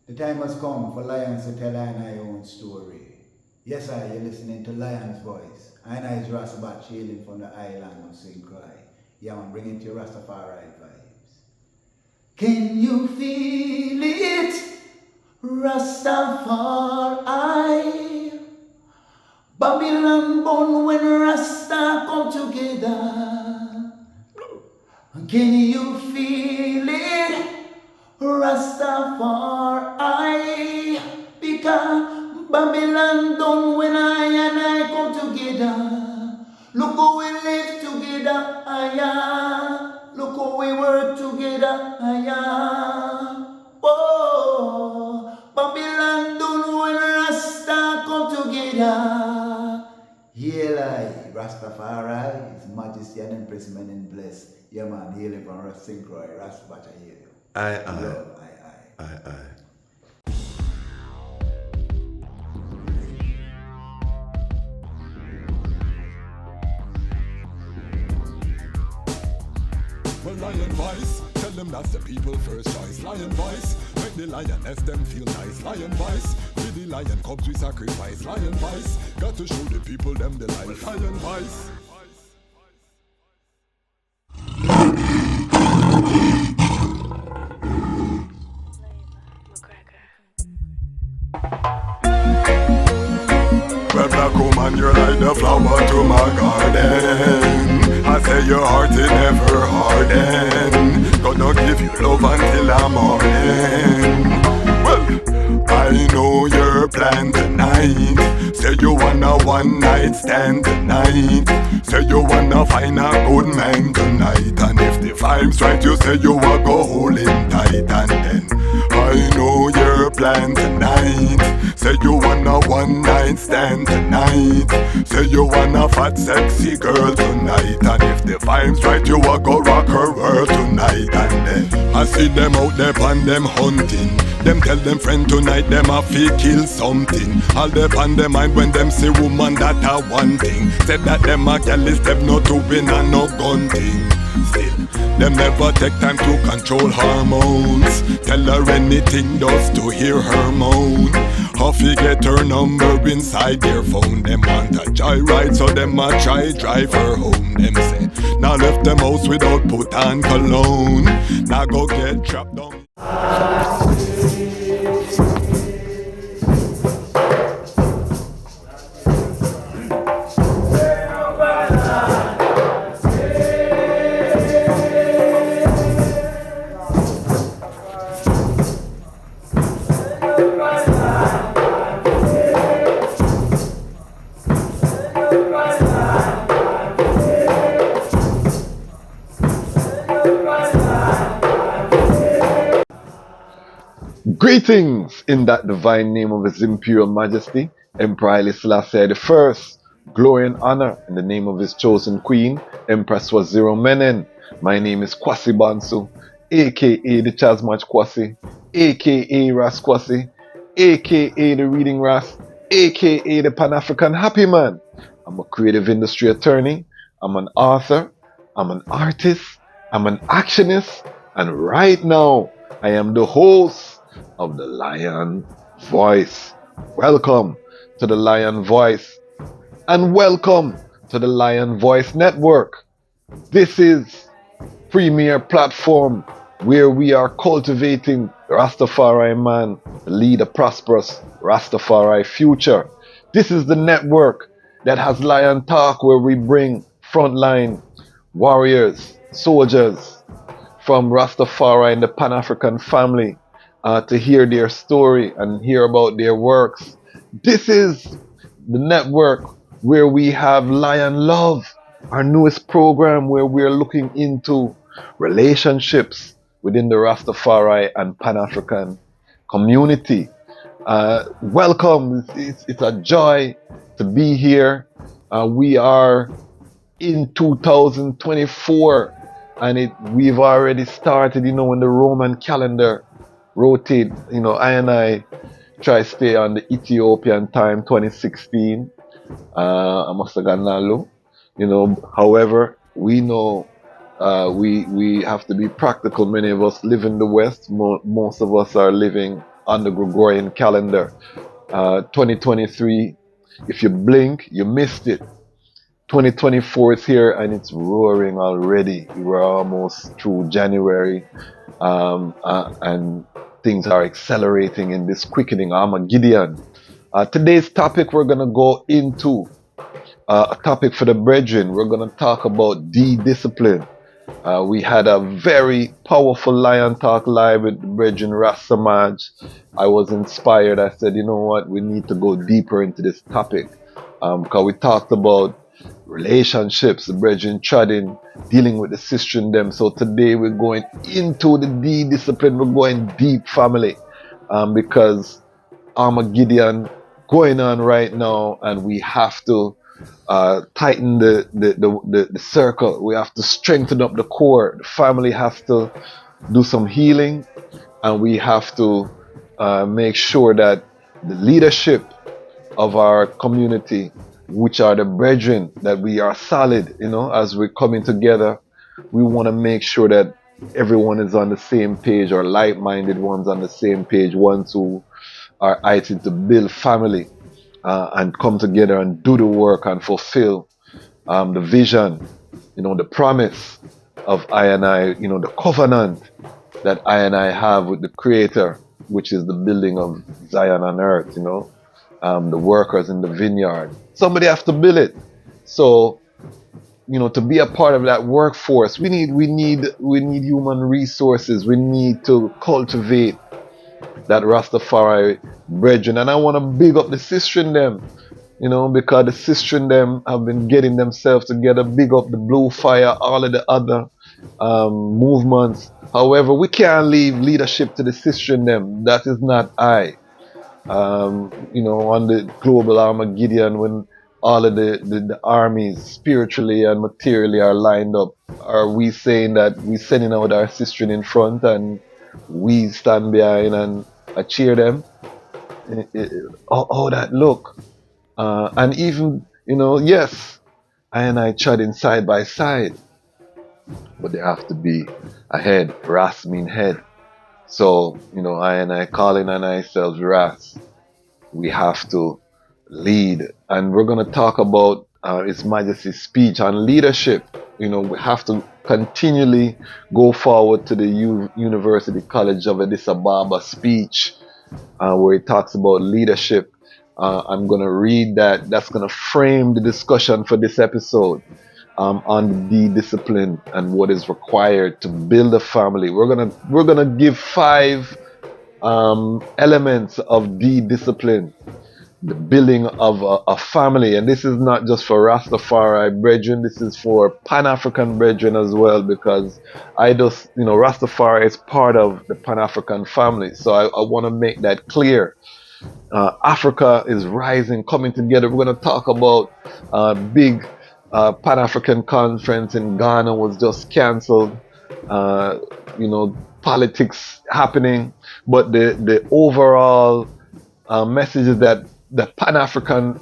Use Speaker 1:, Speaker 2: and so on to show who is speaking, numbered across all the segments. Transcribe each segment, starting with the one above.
Speaker 1: The time has come for lions to tell I own story. Yes, you're listening to Lion's Voice. I is Dejazmatch hailing from the island of St. Croix. Yeah, I'm bringing to you Rastafari vibes. Can you feel it? Rastafari. Babylon born when Rasta come together. Can you feel it? Rastafari, because Babylon done when I and I come together. Look how we live together, look how we work together, Oh, Babylon done when Rasta come together. Haile, Rastafari, His Majesty and Empress men in bless. Yeah man, hailing from St. Croix, Rastafari, I hear you.
Speaker 2: Aye.
Speaker 1: Love,
Speaker 3: Well, Lion Voice, tell them that's the people first choice. Lion Voice, make the lioness them feel nice. Lion Voice, with the lion cubs we sacrifice. Lion Voice, got to show the people them the life. Lion Voice. Well, black woman, you're like the flower to my garden. I say your heart is never harden. Gonna give you love until the morning. Well, I know your plan tonight. Say you wanna one night stand tonight. Say you wanna find a good man tonight. And if the vibes right, you say you wanna go hold him tight. And then I know your plan tonight. Say you wanna one night stand tonight. Say you wanna fat sexy girl tonight. And if the vibes right, you wanna go rock her world tonight. And then I see them out there and them hunting. Them tell them friend tonight them a fi kill something. All them on them mind when them see woman that a one thing. Said that them a girl is them no doing and no gun thing. Still, them never take time to control hormones. Tell her anything just to hear her moan. How fi get her number inside their phone. Them want a joyride so them a try drive her home. Them say, now left them house without put on cologne. Now go get trapped down.
Speaker 2: Greetings in that divine name of His Imperial Majesty, Emperor Haile Selassie the First. Glory and honor in the name of His chosen Queen, Empress Waziri Menen. My name is Kwasi Bansu, aka the Dejazmatch Kwasi, aka Ras Kwasi, aka the Reading Ras, aka the Panafrican Happy Man. I'm a creative industry attorney, I'm an author, I'm an artist, I'm an actionist, and right now I am the host of the Lion Voice. Welcome to the Lion Voice and welcome to the Lion Voice Network. This is premier platform where we are cultivating Rastafari man to lead a prosperous Rastafari future. This is the network that has Lion Talk, where we bring frontline warriors, soldiers from Rastafari and the Pan-African family to hear their story and hear about their works. This is the network where we have Lion Love, our newest program where we're looking into relationships within the Rastafari and Pan-African community. Welcome, it's a joy to be here. We are in 2024 and we've already started, in the Roman calendar rotate. I and I try to stay on the Ethiopian time 2016. I must have gotten a low. However, we know we have to be practical. Many of us live in the West. Most of us are living on the Gregorian calendar. 2023, if you blink, you missed it. 2024 is here and it's roaring already. We're almost through January, and things are accelerating in this quickening Armageddon. Today's topic, we're going to go into a topic for the brethren. We're going to talk about discipline. We had a very powerful Lion Talk live with the brethren Dejazmatch. I was inspired. I said, you know what, we need to go deeper into this topic, because we talked about relationships, the brethren treading, dealing with the sister in them. So today we're going into the discipline. We're going deep, family, because Armageddon going on right now, and we have to tighten the circle. We have to strengthen up the core. The family has to do some healing, and we have to make sure that the leadership of our community, which are the brethren, that we are solid, as we're coming together. We want to make sure that everyone is on the same page, or like-minded ones on the same page, ones who are acting to build family, and come together and do the work and fulfill the vision, the promise of I and I, the covenant that I and I have with the Creator, which is the building of Zion on earth, the workers in the vineyard. Somebody has to build it. So, to be a part of that workforce, we need human resources. We need to cultivate that Rastafari brethren. And I want to big up the sister in them, because the sister in them have been getting themselves together. Big up the Blue Fire, all of the other movements. However, we can't leave leadership to the sister in them. That is not I. On the global Armageddon, when all of the armies spiritually and materially are lined up, are we saying that we sending out our sister in front and we stand behind and cheer them? How that look? And even, yes, I and I chatting side by side, but they have to be ahead. Ras mean head. So, I and I calling on ourselves Ras. We have to lead. And we're going to talk about His Majesty's speech on leadership. We have to continually go forward to the University College of Addis Ababa speech, where he talks about leadership. I'm going to read that. That's going to frame the discussion for this episode. On the discipline and what is required to build a family. We're gonna give 5 elements of the discipline, the building of a family. And this is not just for Rastafari brethren, this is for Pan-African brethren as well, because Rastafari is part of the Pan-African family. So I want to make that clear. Africa is rising, coming together. We're going to talk about big Pan-African conference in Ghana was just cancelled. Politics happening, but the overall message is that the Pan-African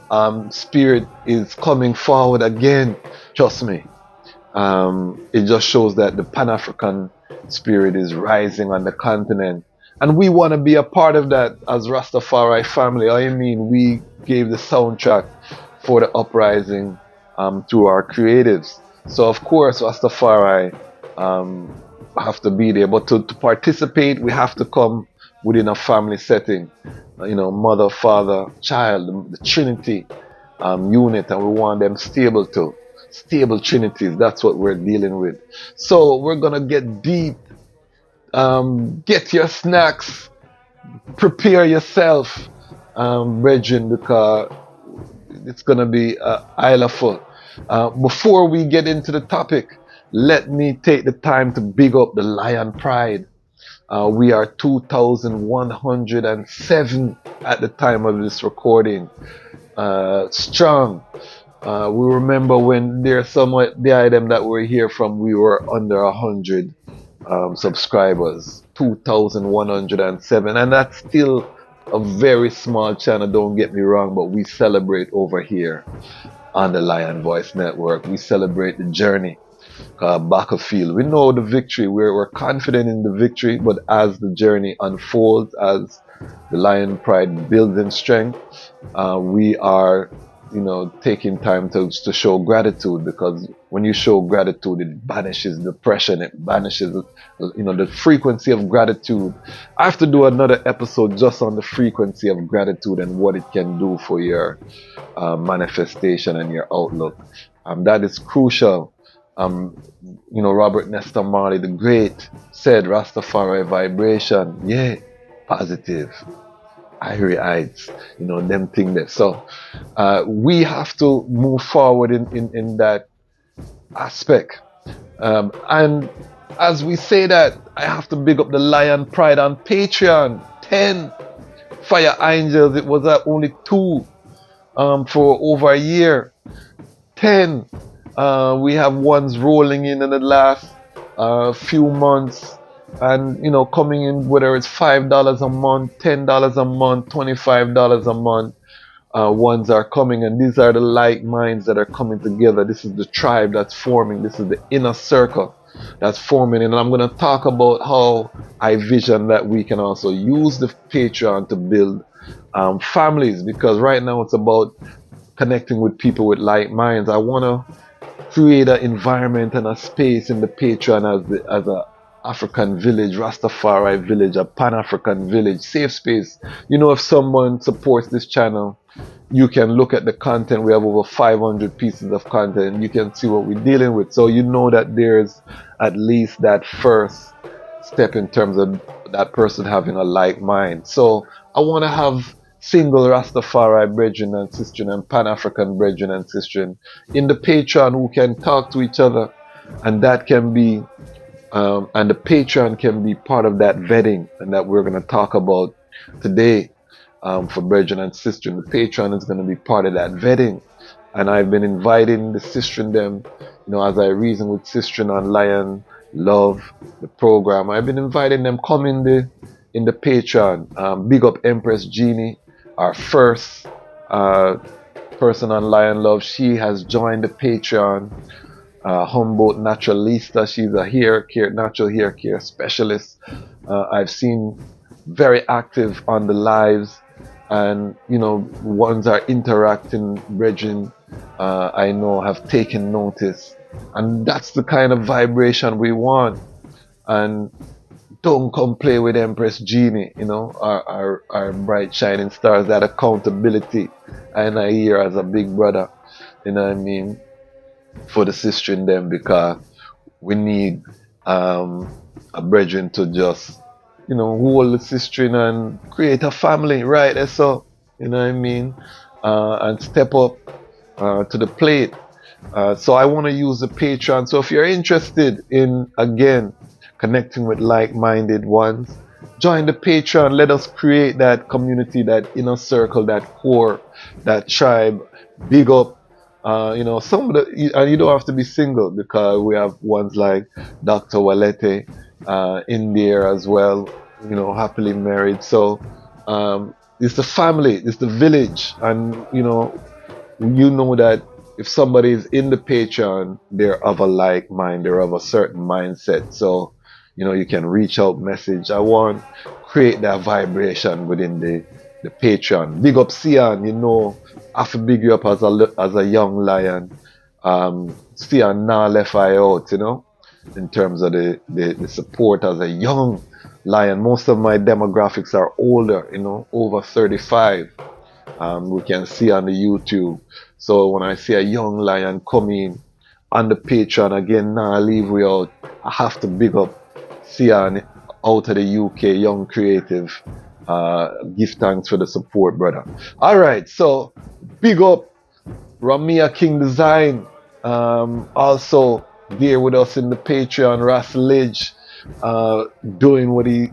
Speaker 2: spirit is coming forward again. Trust me. It just shows that the Pan-African spirit is rising on the continent. And we want to be a part of that as Rastafari family. We gave the soundtrack for the uprising through our creatives. So of course Rastafari have to be there, but to participate we have to come within a family setting, mother, father, child, the Trinity unit, and we want them stable trinities. That's what we're dealing with. So we're gonna get deep. Get your snacks, prepare yourself, brethren, because it's gonna be Haile full. Before we get into the topic, let me take the time to big up the Lion Pride. We are 2,107 at the time of this recording. Strong. We remember when there's somewhat the item that we're here from, we were under 100 subscribers. 2,107, and that's still a very small channel, don't get me wrong, but we celebrate over here on the Lion Voice Network. We celebrate the journey. Battlefield. We know the victory. We're confident in the victory, but as the journey unfolds, as The Lion Pride builds in strength. We are, taking time to show gratitude, because when you show gratitude, it banishes depression. It banishes, the frequency of gratitude. I have to do another episode just on the frequency of gratitude and what it can do for your manifestation and your outlook. That is crucial. Robert Nesta Marley the Great said, Rastafari vibration, yeah, positive. Irie Heights, them thing there. So we have to move forward in that aspect. And as we say that, I have to big up the Lion Pride on Patreon. 10 Fire Angels. It was only 2 for over a year. 10. We have ones rolling in the last few months. And coming in, whether it's $5 a month, $10 a month, $25 a month, ones are coming, and these are the like minds that are coming together. This is the tribe that's forming. This is the inner circle that's forming, and I'm going to talk about how I vision that we can also use the Patreon to build families, because right now it's about connecting with people with like minds. I want to create an environment and a space in the Patreon as a African village, Rastafari village, a Pan-African village, safe space. If someone supports this channel, you can look at the content. We have over 500 pieces of content. You can see what we're dealing with. So that there's at least that first step in terms of that person having a like mind. So I want to have single Rastafari brethren and sistren and Pan-African brethren and sistren in the Patreon who can talk to each other, and that can be and the Patreon can be part of that vetting, and that we're going to talk about today for brethren and sistren. The Patreon is going to be part of that vetting, and I've been inviting the sistren them, as I reason with sistren on Lion Love, the program. I've been inviting them come in the Patreon. Big up Empress Jeannie, our first person on Lion Love. She has joined the Patreon. Humboldt Naturalista, she's a natural hair care specialist. I've seen very active on the lives, and ones are interacting. Brethren, I know, have taken notice, and that's the kind of vibration we want. And don't come play with Empress Jeannie, our bright shining stars. That accountability, and I hear as a big brother, what I mean, for the sister in them, because we need a brethren to just hold the sister in and create a family, right? So what I mean, and step up to the plate. So I want to use the Patreon. So if you're interested in, again, connecting with like-minded ones, join the Patreon. Let us create that community, that inner circle, that core, that tribe. Big up some of the, and you don't have to be single, because we have ones like Dr. Walete in there as well, happily married. So it's the family, it's the village, and that if somebody is in the Patreon, they're of a like mind, they're of a certain mindset. So you can reach out, message. I want create that vibration within the Patreon. Big up Sian, I have to big you up as a young lion. Sian now left I out, in terms of the support as a young lion. Most of my demographics are older, over 35. We can see on the YouTube. So when I see a young lion coming on the Patreon, again, now I leave we out. I have to big up Sian out of the UK, young creative. Give thanks for the support, brother. Alright, so big up Ramia King Design, also there with us in the Patreon. Ras LIDJ, doing what he,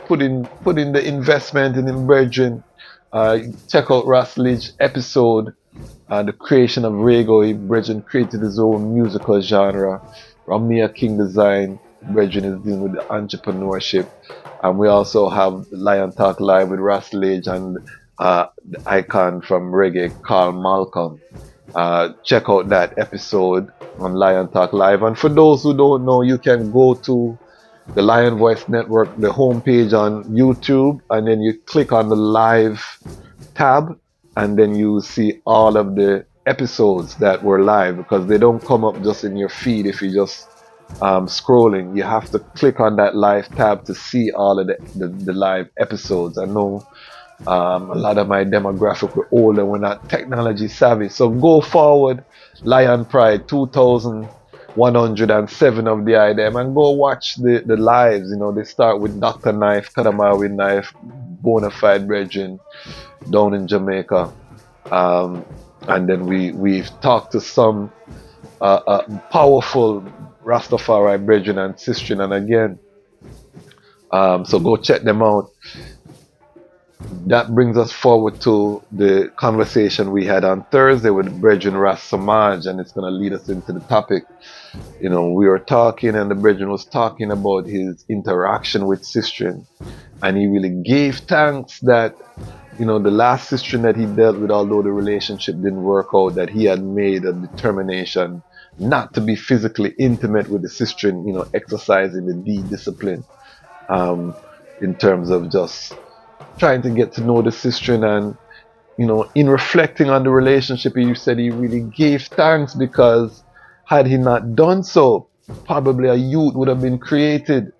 Speaker 2: putting the investment in him, brethren. Check out Ras LIDJ episode, the creation of Rego. He, brethren, created his own musical genre. Ramia King Design, brethren, is dealing with the entrepreneurship. And we also have Lion Talk Live with Ras LIDJ and the icon from reggae, Carl Malcolm. Check out that episode on Lion Talk Live. And for those who don't know, you can go to the Lion Voice Network, the homepage on YouTube, and then you click on the live tab, and then you see all of the episodes that were live, because they don't come up just in your feed if you just scrolling. You have to click on that live tab to see all of the live episodes. I know a lot of my demographic were older, we're not technology savvy. So go forward, Lion Pride 2107 of the IDM, and go watch the lives. You know, they start with Dr. Knife, Kadamawi Knife, Bonafide Brethren down in Jamaica. And then we've talked to some powerful Rastafari brethren and sistren, and again, so go check them out. That brings us forward to the conversation we had on Thursday with Brethren Dejazmatch, and it's going to lead us into the topic. You know, we were talking, and the Brethren was talking about his interaction with sistren, and he really gave thanks that, you know, the last sistren that he dealt with, although the relationship didn't work out, that he had made a determination not to be physically intimate with the sistren, you know, exercising the D discipline, in terms of just trying to get to know the sistren. And, you know, in reflecting on the relationship, he said he really gave thanks, because had he not done so, probably a youth would have been created,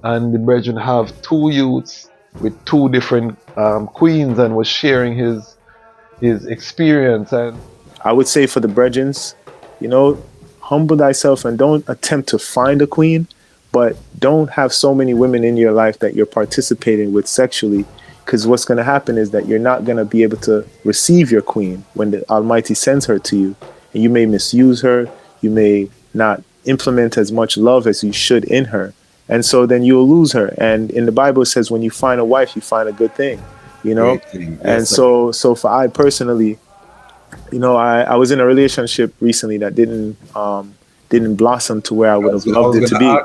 Speaker 2: and the brethren have two youths with two different queens, and was sharing his experience. And
Speaker 4: I would say for the brethren, you know, humble thyself and don't attempt to find a queen, but don't have so many women in your life that you're participating with sexually, because what's going to happen is that you're not going to be able to receive your queen when the Almighty sends her to you, and you may misuse her, you may not implement as much love as you should in her, and so then you'll lose her. And in the Bible it says when you find a wife, you find a good thing, you know. And so for I personally, you know, I was in a relationship recently that didn't blossom to where I would have loved it to be.
Speaker 5: I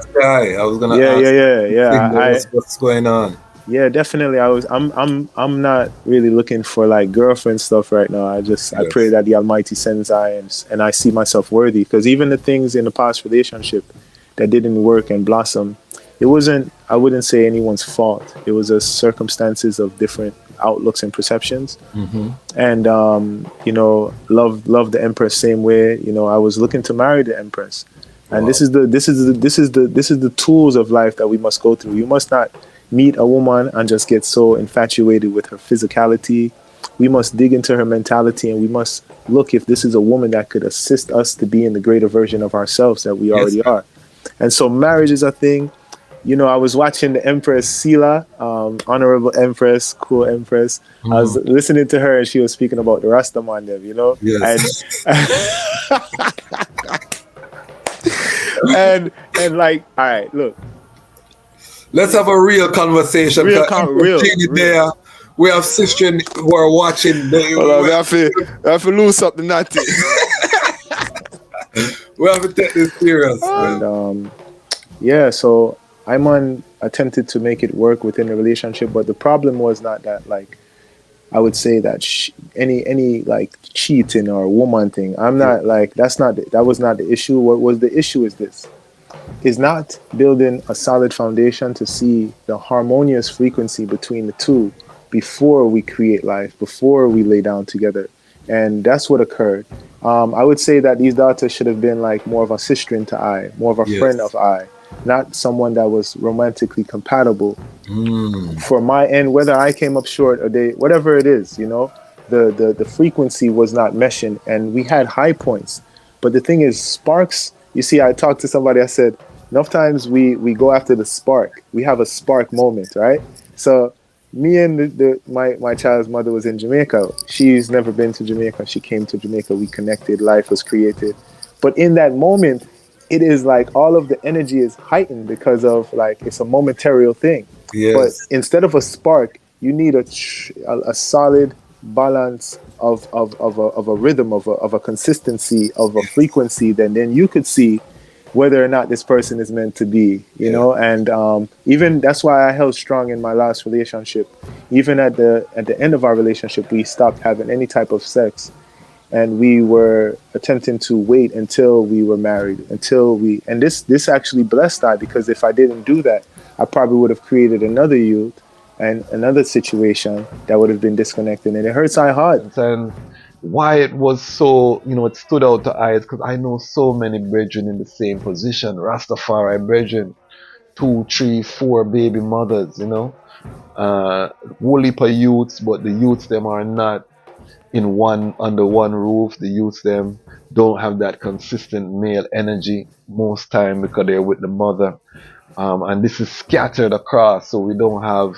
Speaker 5: was gonna ask. What's going on?
Speaker 4: Yeah, definitely. I'm not really looking for like girlfriend stuff right now. I pray that the Almighty sends and I see myself worthy, because even the things in the past relationship that didn't work and blossom, I wouldn't say anyone's fault. It was just circumstances of different outlooks and perceptions.
Speaker 5: Mm-hmm.
Speaker 4: And you know, love the Empress same way. You know, I was looking to marry the Empress, and this is the tools of life that we must go through. You must not meet a woman and just get so infatuated with her physicality. We must dig into her mentality, and we must look if this is a woman that could assist us to be in the greater version of ourselves that we already are. And so marriage is a thing. You know, I was watching the Empress Sila, Honorable Empress, cool Empress. Mm-hmm. I was listening to her, and she was speaking about the Rasta man, you know? Yes. And like, all right, look.
Speaker 5: Let's have a real conversation.
Speaker 4: Real.
Speaker 5: There, we have sisters who are watching.
Speaker 4: We have to lose something, not it.
Speaker 5: We have to take this serious.
Speaker 4: And so I'm attempted to make it work within the relationship, but the problem was not that, like, I would say that any like cheating or woman thing. I'm not like, that was not the issue. What was the issue is not building a solid foundation to see the harmonious frequency between the two before we create life, before we lay down together. And that's what occurred. I would say that these daughters should have been like more of a sister to I, more of a friend of I, not someone that was romantically compatible. For my end, whether I came up short or they, whatever it is, you know, the frequency was not meshing, and we had high points. But the thing is, sparks, you see, I talked to somebody, I said, enough times we go after the spark. We have a spark moment, right? So me and my child's mother was in Jamaica. She's never been to Jamaica. She came to Jamaica. We connected. Life was created. But in that moment, it is like all of the energy is heightened because of like, it's a momentary thing. Yes. But instead of a spark, you need a solid balance of a rhythm, of a consistency, of a frequency. Then you could see whether or not this person is meant to be, you know. And even that's why I held strong in my last relationship. Even at the end of our relationship, we stopped having any type of sex, and we were attempting to wait until we were married, and this actually blessed I, because if I didn't do that, I probably would have created another youth and another situation that would have been disconnected, and it hurts my heart.
Speaker 2: And why it was so, it stood out to eyes, because I know so many brethren in the same position, Rastafari brethren, 2, 3, 4 baby mothers, whole heap of youths, but the youths them are not under one roof. The youths them don't have that consistent male energy most time because they're with the mother. And this is scattered across, so we don't have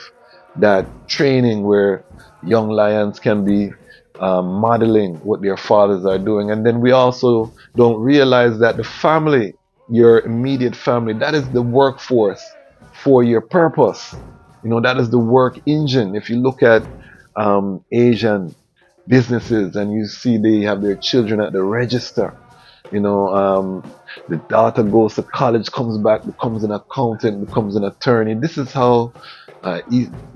Speaker 2: that training where young lions can be modeling what their fathers are doing. And then we also don't realize that the family, your immediate family, that is the workforce for your purpose. That is the work engine. If you look at Asian businesses and you see they have their children at the register, the daughter goes to college, comes back, becomes an accountant, becomes an attorney. This is how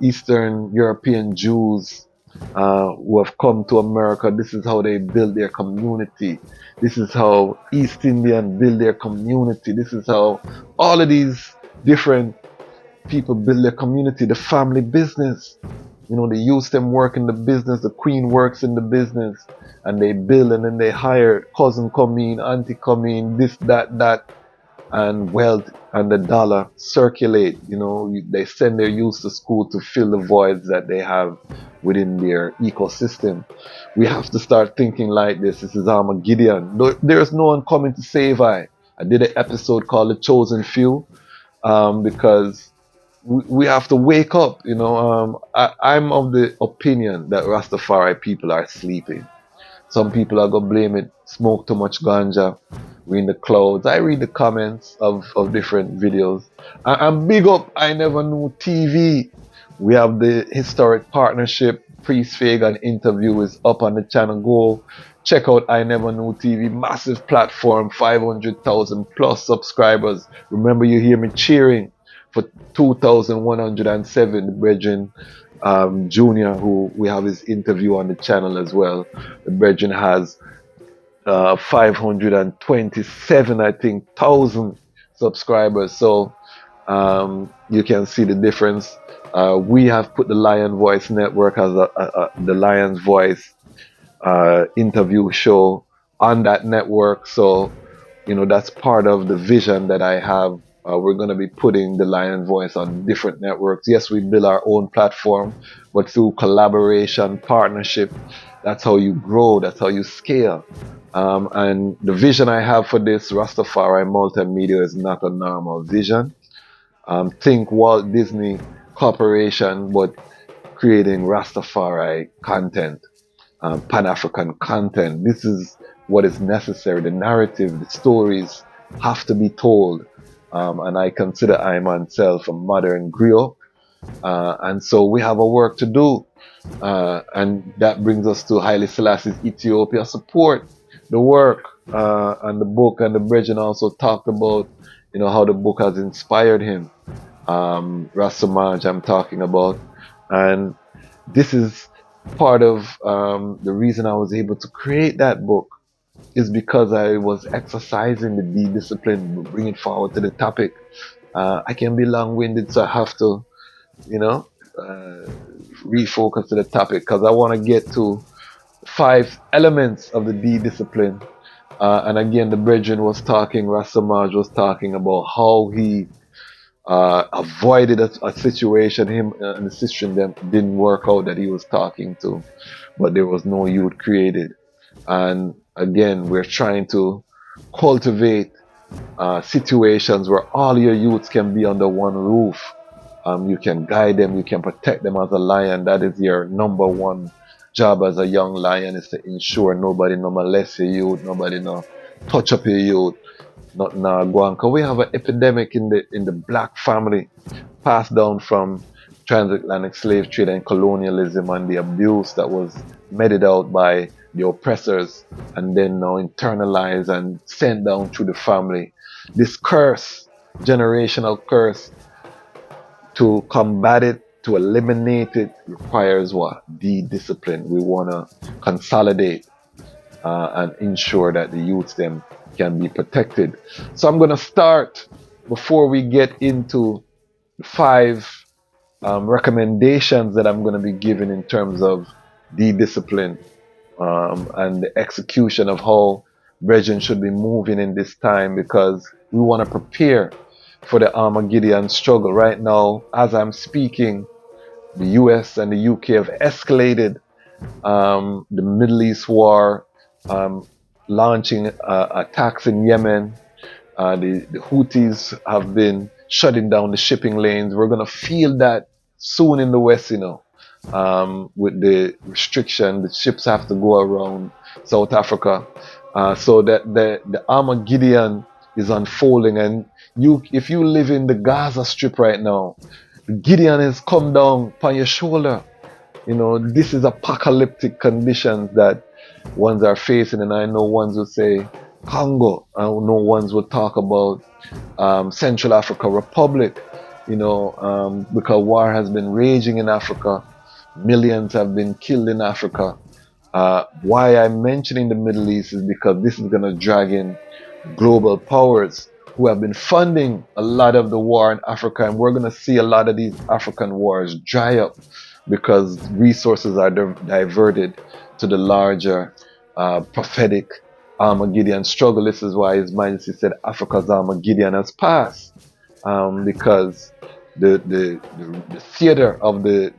Speaker 2: Eastern European Jews who have come to America, this is how they build their community. This is how East Indian build their community. This is how all of these different people build their community, the family business. They use them work in the business, the queen works in the business, and they build, and then they hire cousin come in, auntie come in, this, that, and wealth and the dollar circulate. They send their youth to school to fill the voids that they have within their ecosystem. We have to start thinking like this. This is Armageddon. There's no one coming to save I. I did an episode called The Chosen Few, because we have to wake up. I'm of the opinion that Rastafari people are sleeping. Some people are gonna blame it, smoke too much ganja, we in the clouds. I read the comments of different videos. I'm big up I Never Knew TV. We have the historic partnership. Priest Fagan interview is up on the channel. Go check out I Never Knew TV. Massive platform, 500,000 plus subscribers. Remember, you hear me cheering for 2,107, the brethren Junior, who we have his interview on the channel as well. The brethren has 527, I think, 1,000 subscribers. So you can see the difference. We have put the Lion Voice Network as the Lion's Voice interview show on that network. So that's part of the vision that I have. We're going to be putting the Lion Voice on different networks. Yes, we build our own platform, but through collaboration, partnership, that's how you grow, that's how you scale. And the vision I have for this Rastafari multimedia is not a normal vision. Think Walt Disney Corporation, but creating Rastafari content, Pan-African content. This is what is necessary. The narrative, the stories have to be told. And I consider I myself a modern griot. And so we have a work to do. And that brings us to Haile Selassie's Ethiopia. Support the work and the book. And the brethren also talked about, how the book has inspired him. Dejazmatch I'm talking about. And this is part of the reason I was able to create that book, is because I was exercising the D discipline, bring it forward to the topic. I can be long-winded, so I have to, refocus to the topic, because I want to get to 5 elements of the D discipline. And again, the brethren was talking, Dejazmatch was talking about how he avoided a situation, him and the sister them didn't work out that he was talking to, but there was no youth created. And again, we're trying to cultivate situations where all your youths can be under one roof. You can guide them, you can protect them as a lion. That is your number one job as a young lion, is to ensure nobody no molest your youth, nobody no touch up your youth, not now go on. Cause we have an epidemic in the black family, passed down from transatlantic slave trade and colonialism, and the abuse that was meted out by the oppressors and then now internalized and sent down through the family. This curse, generational curse, to combat it, to eliminate it, requires what? Discipline. We want to consolidate and ensure that the youths them can be protected. So I'm going to start, before we get into 5 recommendations that I'm going to be giving in terms of the discipline and the execution of how brethren should be moving in this time, because we want to prepare for the Armageddon struggle. Right now, as I'm speaking, the US and the UK have escalated the Middle East war, launching attacks in Yemen. The Houthis have been shutting down the shipping lanes. We're going to feel that soon in the West, with the restriction. The ships have to go around South Africa. So that the Armageddon is unfolding. And if you live in the Gaza Strip right now, the Gideon has come down upon your shoulder. This is apocalyptic conditions that ones are facing, and I know ones will say Congo. I know ones will talk about Central Africa Republic, because war has been raging in Africa. Millions have been killed in Africa. Why I'm mentioning the Middle East is because this is going to drag in global powers who have been funding a lot of the war in Africa, and we're going to see a lot of these African wars dry up because resources are diverted to the larger prophetic Armageddon struggle. This is why His Majesty said Africa's Armageddon has passed, because the theater of the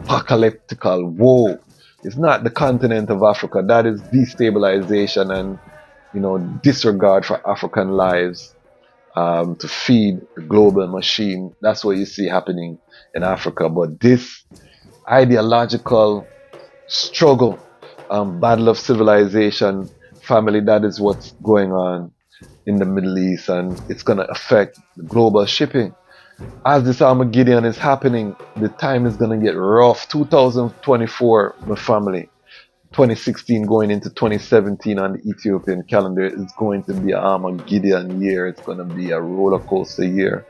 Speaker 2: apocalyptical woe is not the continent of Africa. That is destabilization and disregard for African lives to feed the global machine. That's what you see happening in Africa. But this ideological struggle, battle of civilization, family, that is what's going on in the Middle East, and it's going to affect the global shipping. As this Armageddon is happening, the time is going to get rough. 2024, my family, 2016 going into 2017 on the Ethiopian calendar is going to be an Armageddon year. It's going to be a roller coaster year.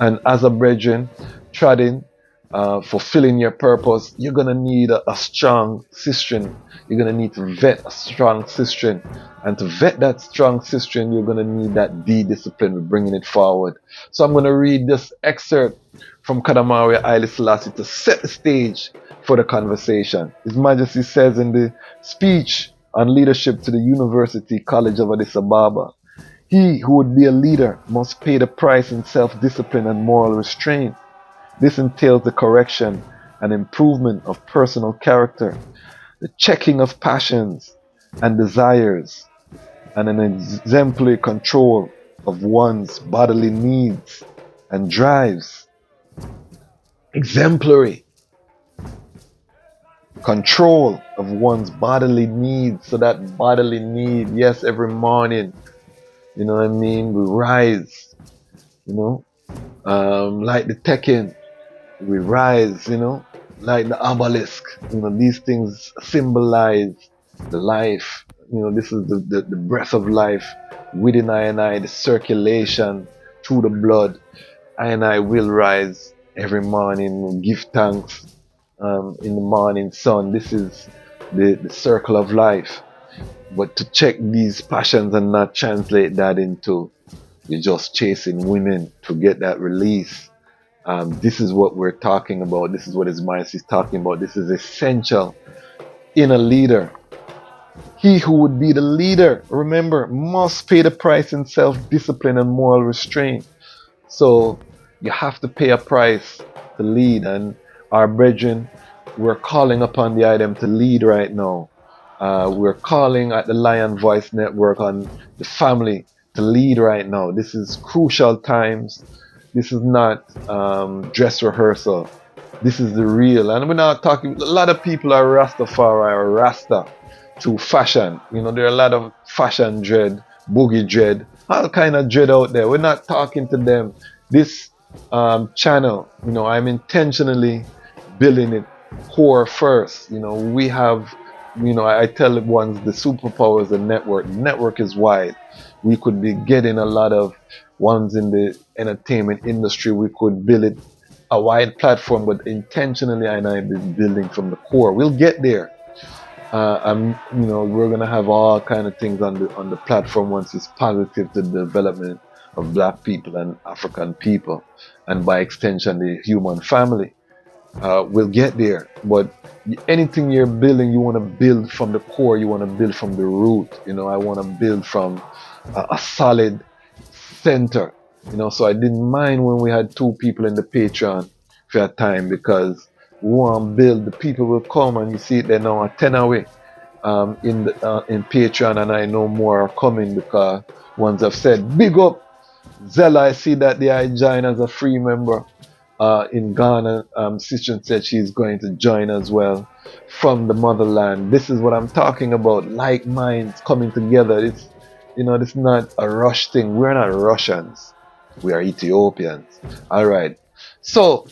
Speaker 2: And as a brethren, treading, fulfilling your purpose, you're going to need a strong cistern. You're going to need to vet a strong cistern. And to vet that strong cistern, you're going to need that D-discipline with bringing it forward. So I'm going to read this excerpt from Kadamari Haile Selassie to set the stage for the conversation. His Majesty says in the speech on leadership to the University College of Addis Ababa, he who would be a leader must pay the price in self-discipline and moral restraint. This entails the correction and improvement of personal character, the checking of passions and desires, and an exemplary control of one's bodily needs and drives. Exemplary control of one's bodily needs. So that bodily need, yes, every morning, we rise, like the Tekken, we rise, like the obelisk. These things symbolize the life. This is the breath of life within I, the circulation through the blood. I will rise every morning, give thanks in the morning sun. This is the circle of life. But to check these passions and not translate that into you're just chasing women to get that release. This is what we're talking about. This is what His Majesty is talking about. This is essential in a leader. He who would be the leader, remember, must pay the price in self-discipline and moral restraint. So you have to pay a price to lead. And our brethren, we're calling upon the item to lead right now. We're calling at the Lion Voice Network on the family to lead right now. This is crucial times. This is not dress rehearsal. This is the real. And we're not talking, a lot of people are Rastafari or Rasta to fashion. There are a lot of fashion dread, boogie dread, all kind of dread out there. We're not talking to them. This channel, I'm intentionally building it core first. We have, I tell it once, the superpower is the network. The network is wide. We could be getting a lot of ones in the entertainment industry. We could build it a wide platform, but intentionally I've been building from the core. We'll get there. We're gonna have all kind of things on the platform once it's positive to the development of black people and African people, and by extension the human family. We'll get there, but anything you're building, you want to build from the core, you want to build from the root. I want to build from a solid center. So I didn't mind when we had 2 people in the Patreon for a time, because we want to build, the people will come, and you see it there now at 10 away in Patreon, and I know more are coming, because ones have said, big up Zella. I see that I join as a free member in Ghana. Sister said she's going to join as well from the motherland. This is what I'm talking about, like minds coming together. It's it's not a rush thing. We're not Russians, we are Ethiopians. All right, so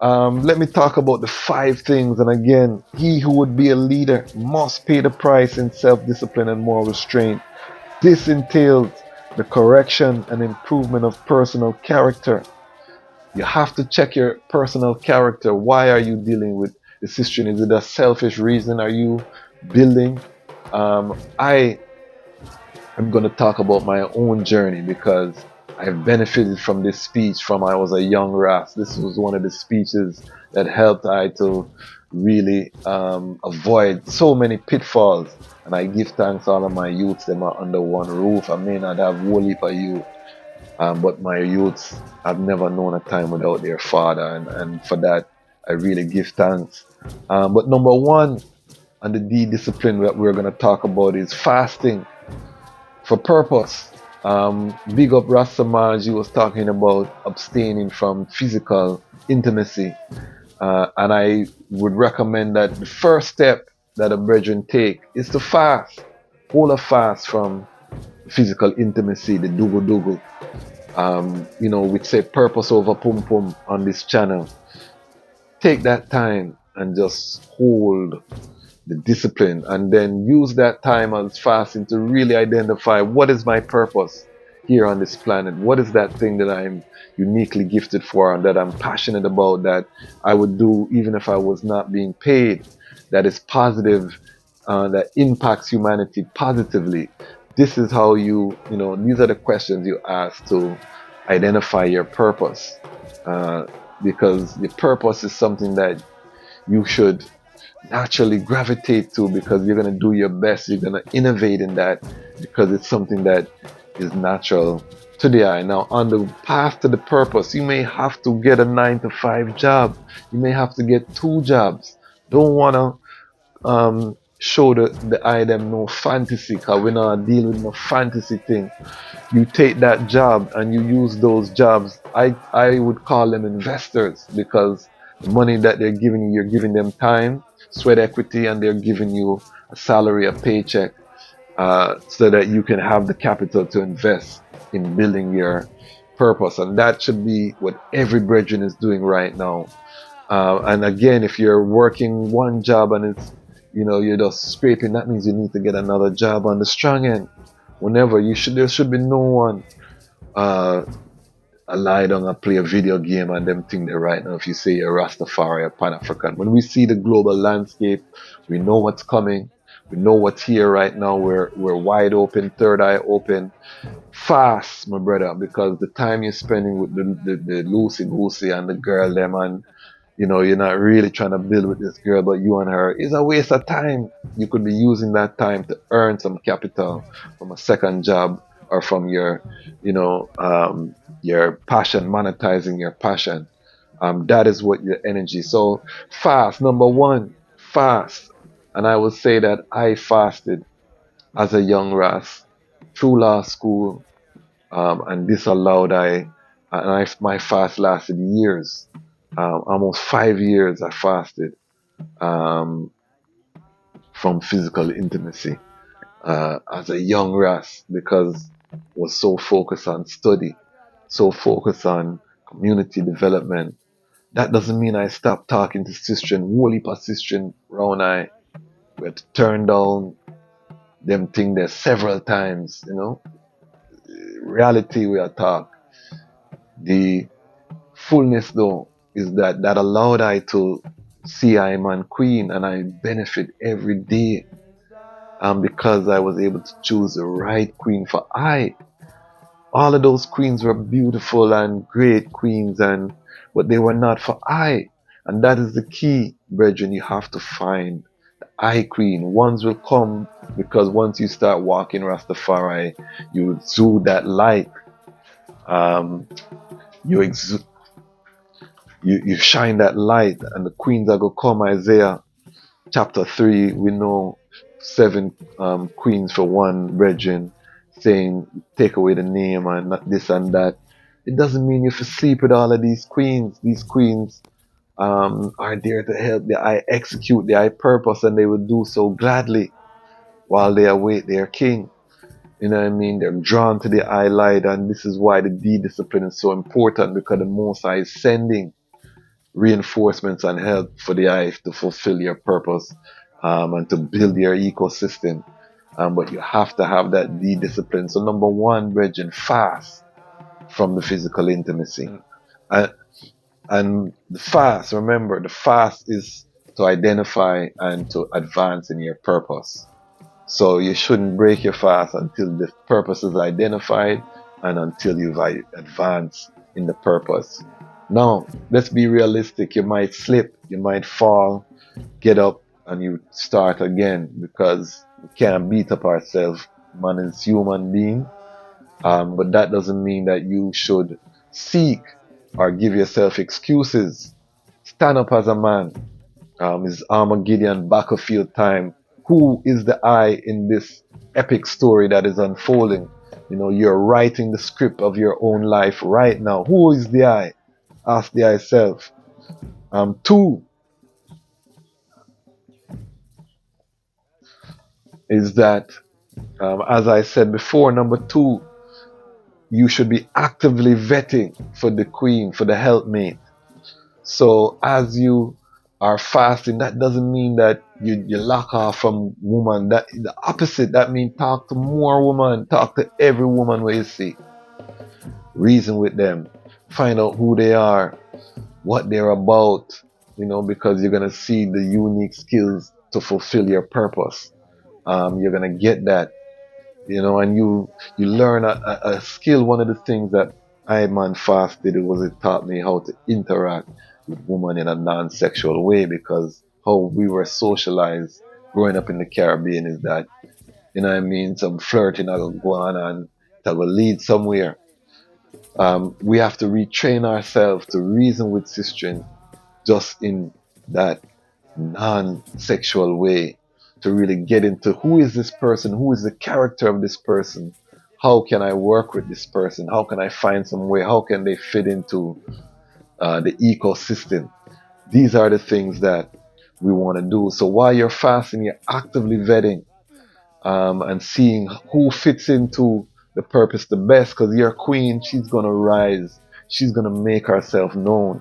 Speaker 2: let me talk about the 5 things. And again, he who would be a leader must pay the price in self-discipline and moral restraint. This entails the correction and improvement of personal character. You have to check your personal character. Why are you dealing with the sister? Is it a selfish reason? Are you building? I am going to talk about my own journey, because I've benefited from this speech from I was a young Ras. This was one of the speeches that helped I to really avoid so many pitfalls. And I give thanks all of my youths. Them are under one roof. I may not have whole heap of youth, but my youths have never known a time without their father. And for that, I really give thanks. But number 1 on the D discipline that we're going to talk about is fasting for purpose. Big up Rastafari, he was talking about abstaining from physical intimacy. And I would recommend that the first step that a brethren take is to fast. Hold a fast from physical intimacy, the dugu. We say purpose over pum pum on this channel. Take that time and just hold the discipline, and then use that time as fasting to really identify what is my purpose here on this planet. What is that thing that I'm uniquely gifted for and that I'm passionate about, that I would do even if I was not being paid, that is positive, that impacts humanity positively. This is how these are the questions you ask to identify your purpose, because your purpose is something that you should naturally gravitate to, because you're going to do your best, you're going to innovate in that, because it's something that is natural to the eye. Now, on the path to the purpose, you may have to get a 9-to-5 job, you may have to get 2 jobs. Don't want to show the eye them no fantasy, because we're not dealing with no fantasy thing. You take that job and you use those jobs, I would call them investors, because the money that they're giving you, you're giving them time, sweat equity, and they're giving you a salary, a paycheck, so that you can have the capital to invest in building your purpose. And that should be what every brethren is doing right now. And again, if you're working one job and it's you're just scraping, that means you need to get another job on the strong end. Whenever there should be no one I lie down and play a video game and them think that right now, if you say you're Rastafari or Panafrican, when we see the global landscape, we know what's coming, we know what's here right now. We're wide open, third eye open, fast, my brother, because the time you're spending with the loosey goosey and the girl them, and you're not really trying to build with this girl, but you and her, is a waste of time. You could be using that time to earn some capital from a second job, or from your passion, monetizing your passion. That is what your energy. So fast, number 1, fast. And I will say that I fasted as a young Ras through law school, and this allowed my fast lasted years, almost 5 years I fasted from physical intimacy as a young Ras, because I was so focused on study, so focused on community development. That doesn't mean I stopped talking to sisters, whole heap of sisters round I. We had to turn down them thing there several times, Reality we are talk. The fullness though is that allowed I to see I'm on queen, and I benefit every day, because I was able to choose the right queen for I. All of those queens were beautiful and great queens, but they were not for I. And that is the key, brethren. You have to find the I queen. Ones will come because once you start walking Rastafari, you exude that light. You you shine that light, and the queens are gonna come. Isaiah chapter 3, we know 7 queens for one brethren, saying take away the name and not this and that. It doesn't mean you have to sleep with all of these queens. These queens are there to help the I execute the I purpose, and they will do so gladly while they await their king. You know what I mean? They're drawn to the I light, and this is why the D discipline is so important, because the Most High is sending reinforcements and help for the I to fulfill your purpose and to build your ecosystem. But you have to have that D discipline. So number one, brethren, fast from the physical intimacy. And the fast, remember, the fast is to identify and to advance in your purpose. So you shouldn't break your fast until the purpose is identified and until you've advanced in the purpose. Now, let's be realistic. You might slip, you might fall, get up, and you start again, because we can't beat up ourselves. Man is human being. But that doesn't mean that you should seek or give yourself excuses. Stand up as a man. It's Armageddon battlefield time. Who is the I in this epic story that is unfolding? You know, you're writing the script of your own life right now. Who is the I? Ask the I self. 2 is that, as I said before, number 2, you should be actively vetting for the queen, for the helpmate. So as you are fasting, that doesn't mean that you lock off from woman. That the opposite. That means talk to more women, talk to every woman where you see. Reason with them, find out who they are, what they're about, you know, because you're gonna see the unique skills to fulfill your purpose. You're gonna get that, you know, and you learn a skill. One of the things that I man fast did was it taught me how to interact with women in a non-sexual way, because how we were socialized growing up in the Caribbean is that, you know what I mean, some flirting will go on and that will lead somewhere. We have to retrain ourselves to reason with sistren just in that non-sexual way, to really get into who is this person, who is the character of this person, how can I work with this person, how can I find some way, how can they fit into the ecosystem. These are the things that we want to do. So while you're fasting, you're actively vetting and seeing who fits into the purpose the best, because your queen, she's going to rise, she's going to make herself known.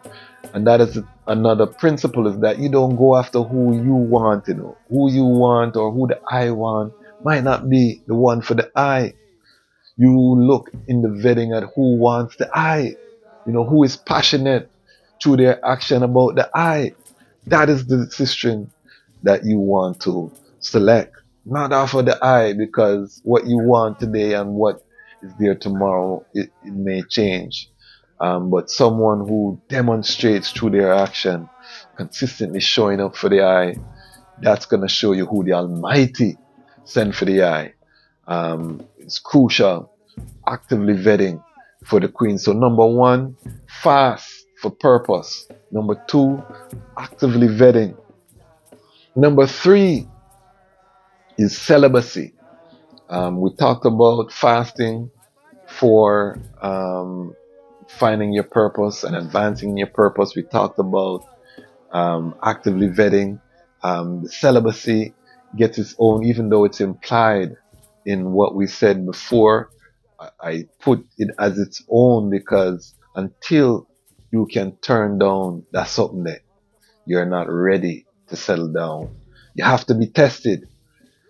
Speaker 2: And that is another principle, is that you don't go after who you want, you know. Who you want or who the I want might not be the one for the I. You look in the vetting at who wants the I, you know, who is passionate through their action about the I. That is the decision that you want to select. Not off of the I, because what you want today and what is there tomorrow, it may change. But someone who demonstrates through their action, consistently showing up for the I, that's going to show you who the Almighty sent for the I. It's crucial, actively vetting for the queen. So number 1, fast for purpose. Number 2, actively vetting. Number 3 is celibacy. We talked about fasting for finding your purpose and advancing your purpose. We talked about actively vetting. The celibacy gets its own, even though it's implied in what we said before. I put it as its own because until you can turn down, that's something that you're not ready to settle down. You have to be tested.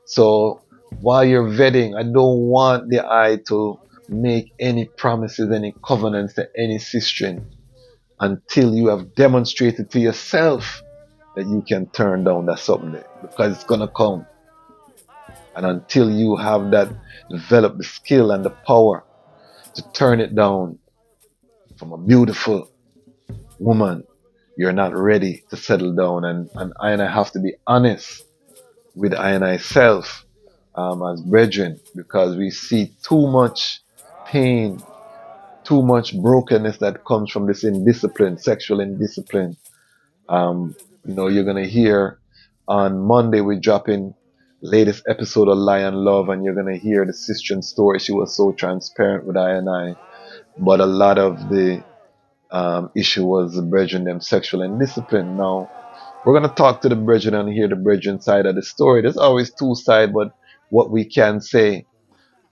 Speaker 2: So while you're vetting, I don't want the I to make any promises, any covenants to any sistren until you have demonstrated to yourself that you can turn down that something, because it's gonna come. And until you have that, develop the skill and the power to turn it down from a beautiful woman. You're not ready to settle down, and I have to be honest with I and I self as brethren, because we see too much pain, too much brokenness that comes from this indiscipline, sexual indiscipline. You're gonna hear on Monday we're dropping latest episode of Lion Love, and you're gonna hear the sister story. She was so transparent with I and I, but a lot of the issue was the brethren them sexual indiscipline. Now we're gonna talk to the brethren and hear the brethren side of the story. There's always two sides, but what we can say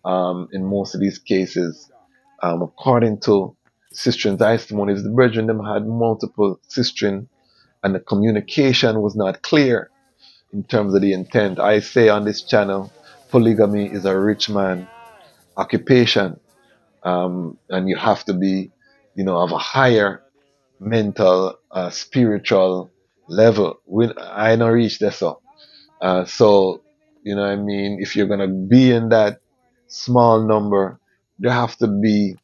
Speaker 2: in most of these cases, according to sisters' testimonies, the brethren them had multiple sisters, and the communication was not clear in terms of the intent. I say on this channel, polygamy is a rich man occupation, and you have to be, of a higher mental, spiritual level. I don't reach that so. So, what I mean, if you're gonna be in that small number, there have to be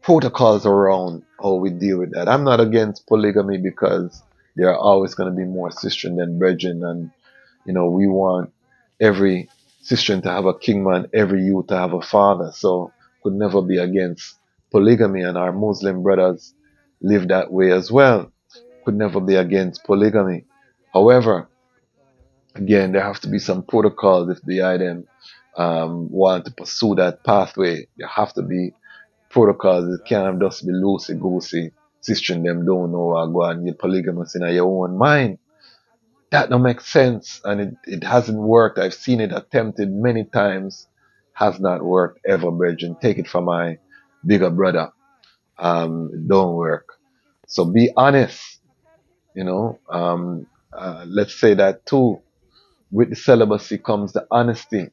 Speaker 2: protocols around how we deal with that. I'm not against polygamy because there are always going to be more sisters than brethren, and we want every sister to have a kingman, every youth to have a father. So could never be against polygamy, and our Muslim brothers live that way as well. Could never be against polygamy. However, again, there have to be some protocols if the item want to pursue that pathway. There have to be protocols. It can't just be loosey goosey. Sister and them don't know what go on. You're polygamous in your own mind. That don't make sense, and it hasn't worked. I've seen it attempted many times, has not worked ever, brethren. Take it from my bigger brother. It don't work. So be honest, let's say that too. With the celibacy comes the honesty.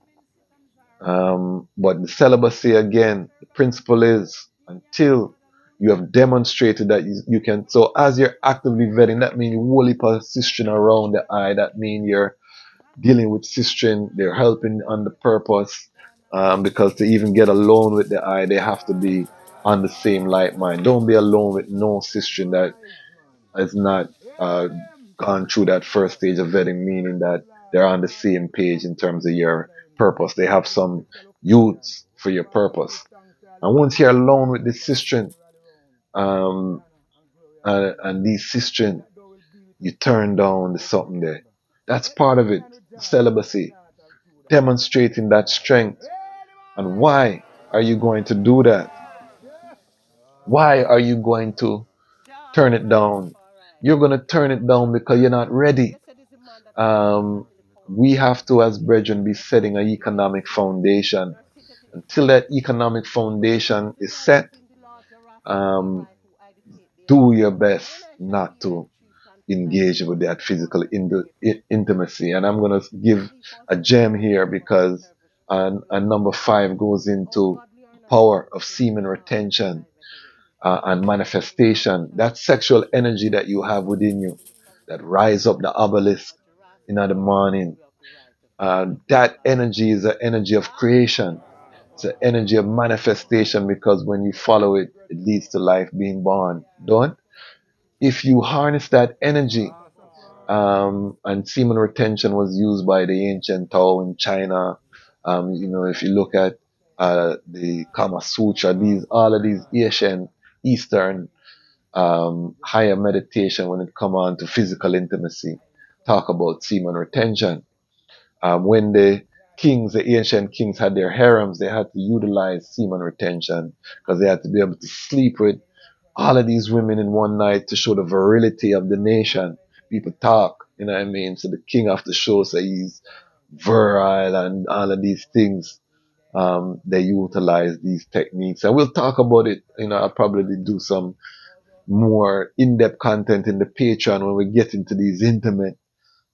Speaker 2: But the celibacy, again, the principle is until you have demonstrated that you can. So as you're actively vetting, that means you wholly position around the eye. That means you're dealing with sistren. They're helping on the purpose. Because to even get alone with the eye, they have to be on the same light mind. Don't be alone with no sistren that has not gone through that first stage of vetting, meaning that they're on the same page in terms of your purpose. They have some youths for your purpose. And once you're alone with this sistren, and these sistren, you turn down the something there. That's part of it. Celibacy. Demonstrating that strength. And why are you going to do that? Why are you going to turn it down? You're going to turn it down because you're not ready. We have to, as brethren, be setting an economic foundation. Until that economic foundation is set, do your best not to engage with that physical intimacy. And I'm going to give a gem here because number 5 goes into power of semen retention and manifestation. That sexual energy that you have within you that rise up the obelisk in the morning. That energy is an energy of creation. It's an energy of manifestation, because when you follow it, it leads to life being born. Don't? If you harness that energy, and semen retention was used by the ancient Tao in China. If you look at the Kama Sutra, all of these Asian, Eastern, higher meditation when it come on to physical intimacy, talk about semen retention. When the ancient kings had their harems, they had to utilize semen retention because they had to be able to sleep with all of these women in one night to show the virility of the nation. People talk, you know what I mean? So the king of the show say he's virile and all of these things. They utilize these techniques. And we'll talk about it. I'll probably do some more in-depth content in the Patreon when we get into these intimate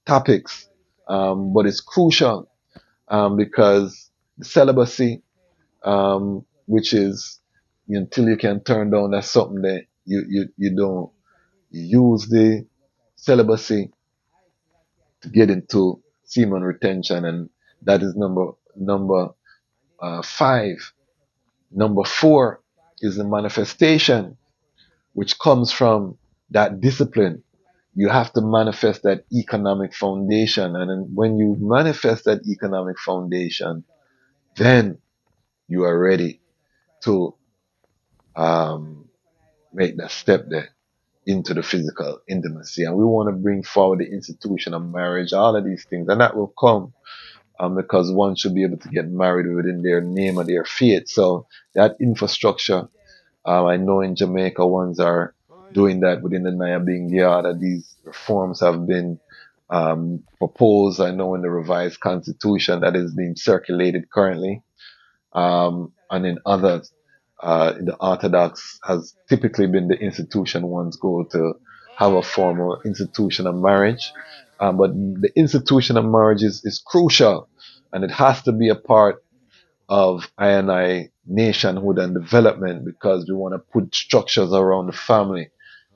Speaker 2: topics. But it's crucial because the celibacy, which is until you can turn down, that's something that you don't use the celibacy to get into semen retention, and that is number 5. Number 4 is the manifestation, which comes from that discipline. You have to manifest that economic foundation. And then when you manifest that economic foundation, then you are ready to make that step there into the physical intimacy. And we want to bring forward the institution of marriage, all of these things. And that will come because one should be able to get married within their name or their faith. So that infrastructure, I know in Jamaica, ones are doing that within the Nyabingia. These reforms have been proposed. I know in the revised constitution that is being circulated currently. And in others, in the Orthodox has typically been the institution one's goal to have a formal institution of marriage. But the institution of marriage is crucial, and it has to be a part of I nationhood and development, because we want to put structures around the family.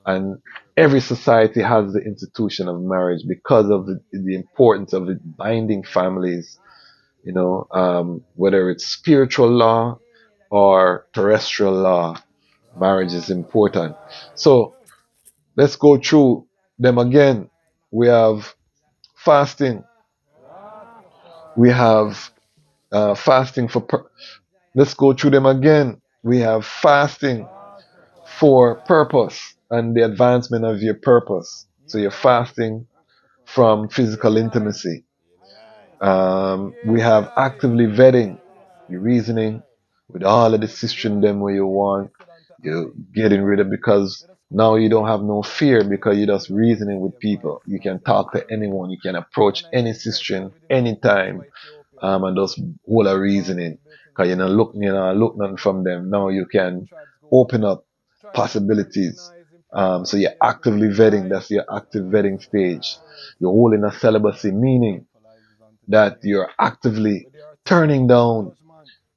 Speaker 2: And every society has the institution of marriage because of the importance of it binding families, whether it's spiritual law or terrestrial law, marriage is important. So let's go through them again. We have fasting. We have fasting for. Let's go through them again. We have fasting for purpose and the advancement of your purpose. So you're fasting from physical intimacy. We have actively vetting, your reasoning with all of the system them where you want. You're getting rid of, because now you don't have no fear, because you're just reasoning with people. You can talk to anyone. You can approach any system anytime, and just hold a reasoning. Because look nothing from them. Now you can open up possibilities. So you're actively vetting. That's your active vetting stage. You're holding a celibacy, meaning that you're actively turning down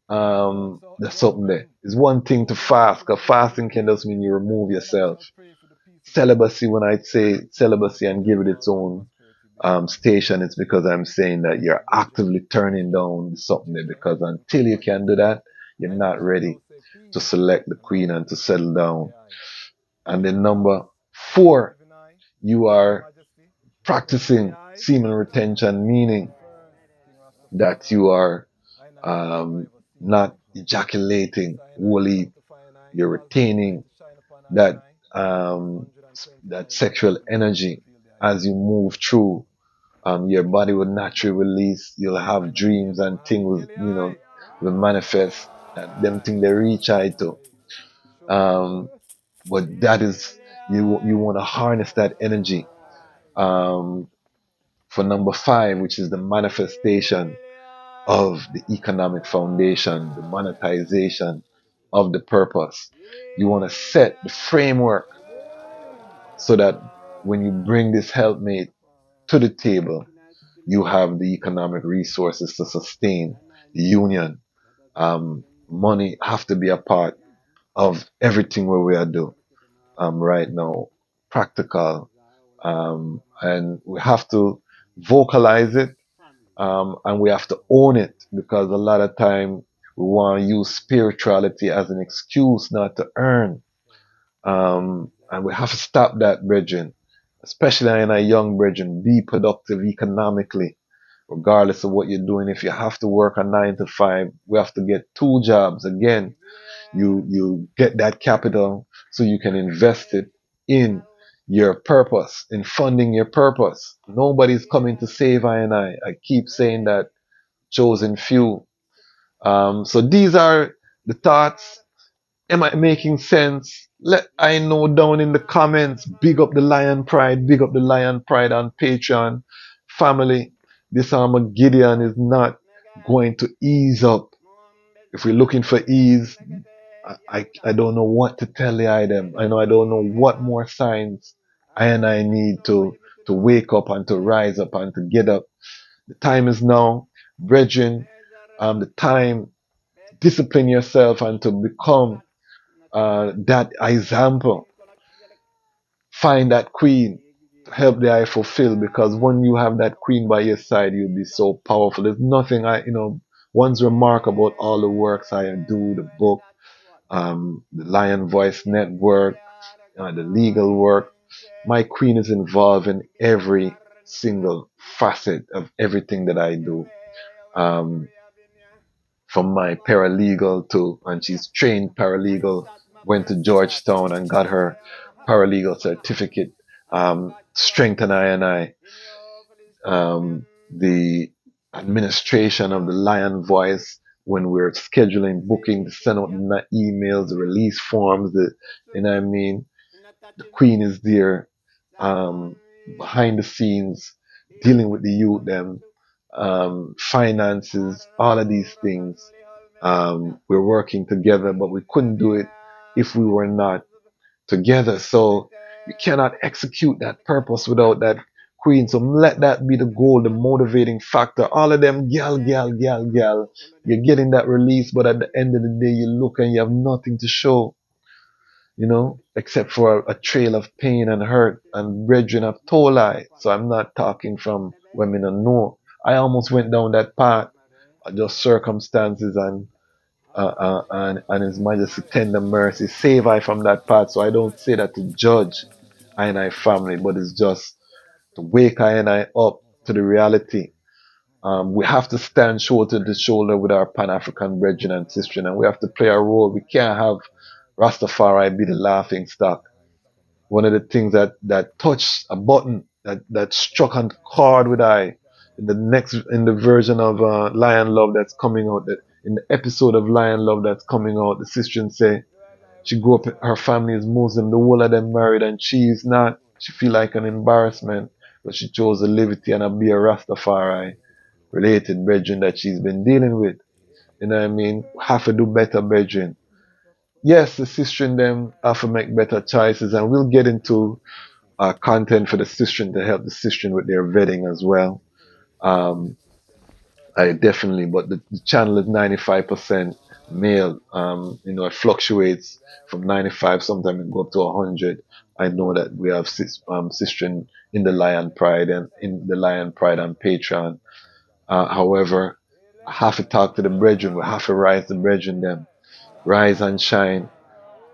Speaker 2: the something there. It's one thing to fast, because fasting can just mean you remove yourself. Celibacy, when I say celibacy and give it its own station, it's because I'm saying that you're actively turning down something there, because until you can do that, you're not ready to select the queen and to settle down. And then number 4, you are practicing semen retention, meaning that you are not ejaculating wholly. You're retaining that that sexual energy as you move through. Your body will naturally release. You'll have dreams and things, will manifest. That them thing they reach out to. But that is you want to harness that energy. For number 5, which is the manifestation of the economic foundation, the monetization of the purpose. You want to set the framework so that when you bring this helpmate to the table, you have the economic resources to sustain the union. Money have to be a part of everything where we are doing right now, practical, and we have to vocalize it. And we have to own it, because a lot of time we want to use spirituality as an excuse not to earn. And we have to stop that, brethren, especially in a young brethren. Be productive economically, regardless of what you're doing. If you have to work a 9 to 5, we have to get 2 jobs. Again, you get that capital so you can invest it in your purpose, in funding your purpose. Nobody's coming to save I and I. I keep saying that, chosen few. So these are the thoughts. Am I making sense? Let I know down in the comments. Big up the Lion Pride. Big up the Lion Pride on Patreon. Family, this Armageddon is not going to ease up. If we're looking for ease, I don't know what to tell the item. I don't know what more signs I need to wake up and to rise up and to get up. The time is now, brethren. The time, discipline yourself and to become that example. Find that queen to help the eye fulfill, because when you have that queen by your side, you'll be so powerful. There's nothing one's remark about all the works I do, the book, the Lion Voice Network, the legal work. My queen is involved in every single facet of everything that I do. From my paralegal and she's trained paralegal, went to Georgetown and got her paralegal certificate, strengthened I, the administration of the Lion Voice when we're scheduling booking, to send out the emails, the release forms, you know what I mean? The queen is there, behind the scenes, dealing with the youth, them, finances, all of these things. We're working together, but we couldn't do it if we were not together. So you cannot execute that purpose without that queen. So let that be the goal, the motivating factor. All of them, gal. You're getting that release, but at the end of the day, you look and you have nothing to show, except for a trail of pain and hurt. And brethren have told I. So I'm not talking from women and know. I almost went down that path, just circumstances and His Majesty tender mercy save I from that path. So I don't say that to judge I and I family, but it's just to wake I and I up to the reality. We have to stand shoulder to shoulder with our Pan-African brethren and sisters, and we have to play a role. We can't have Rastafari be the laughing stock. One of the things that touched a button that struck on chord with I in the version of Lion Love that's coming out, that in the episode of Lion Love that's coming out, the sister say she grew up, her family is Muslim, the whole of them married, and she is not. She feel like an embarrassment, but she chose the liberty and be a Rastafari related brethren that she's been dealing with. You know what I mean? Have to do better, brethren. Yes, the sister in them have to make better choices, and we'll get into content for the sister to help the sister with their vetting as well. I definitely, but the channel is 95% male. It fluctuates from 95, sometimes it go up to 100. I know that we have sister in the Lion Pride and in the Lion Pride on Patreon. However, I have to talk to the brethren. We have to rise the brethren them. Rise and shine.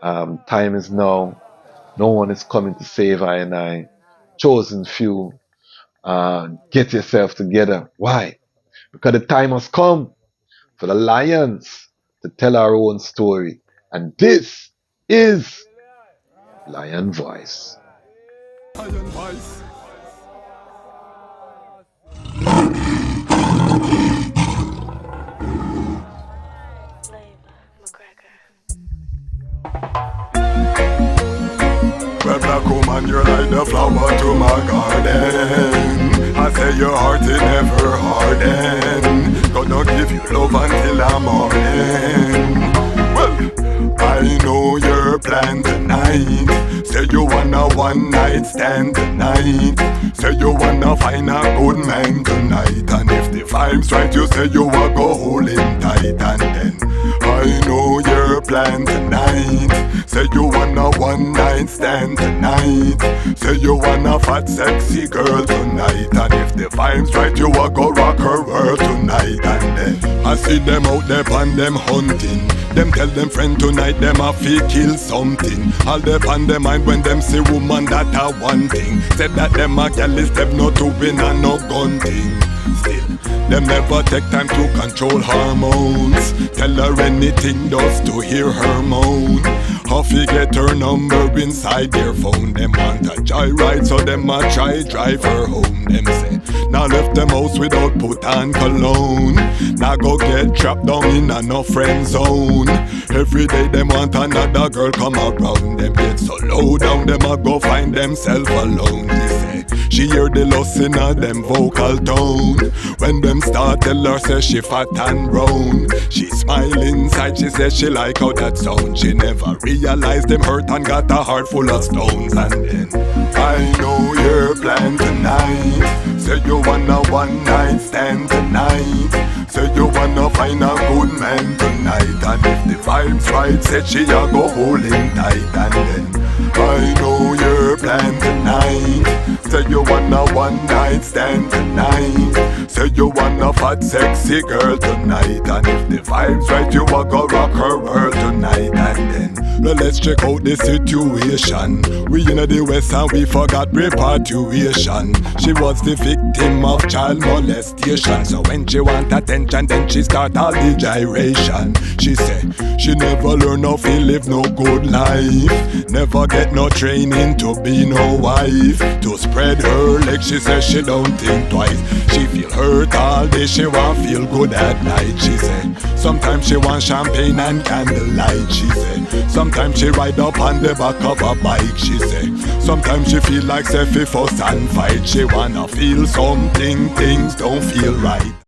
Speaker 2: Time is now. No one is coming to save I and I. Chosen few. Get yourself together. Why? Because the time has come for the lions to tell our own story. And this is Lion Voice.
Speaker 3: Lion Voice. Well, black woman, you're like the flower to my garden. I say your heart is never harden. Gonna give you love until I'm morning. Well, I know your plan tonight. Say you wanna one night stand tonight. Say you wanna find a good man tonight. And if the vibes right, you say you wanna go hold him tight. And then I know your plan tonight. Say you wanna one night stand tonight. Say you wanna fat sexy girl tonight. And if the vibes right, you wanna go rock her world tonight. And then I see them out there and them hunting. Them tell them friend tonight them a fi kill something. All them on them mind when them see woman that a one thing. Said that them a gal is them no to win and no gun thing. Still, them never take time to control hormones. Tell her anything just to hear her moan. How fi get her number inside their phone. Them want a joyride so them a try drive her home. Them say, now left them house without put on cologne. Now go get trapped down in a no friend zone. Every day them want another girl come around. Them get so low down them a go find themselves alone. She say, she hear the loss in a them vocal tone. When them start tell her say she fat and round. She smile inside, she says she like how that sound. She never realized them hurt and got a heart full of stones. And then I know your plan tonight. Say you wanna one night stand tonight. Say you wanna find a good man tonight. And if the vibes right, said she a go hold him tight. And then I know your plan tonight. Say you want a one night stand tonight. Say you want a fat sexy girl tonight. And if the vibes right, you a go rock her world tonight. And then, well, let's check out the situation. We in the West and we forgot repatriation. She was the victim of child molestation. So when she want attention, then she start all the gyration. She say she never learn how to live no good life. Never get no training to be no wife. To spread her legs, she says she don't think twice. She feel hurt all day, she want feel good at night. She say sometimes she want champagne and candlelight. She say sometimes she ride up on the back of a bike. She say sometimes she feel like Sefi for stand fight. She wanna feel something, things don't feel right.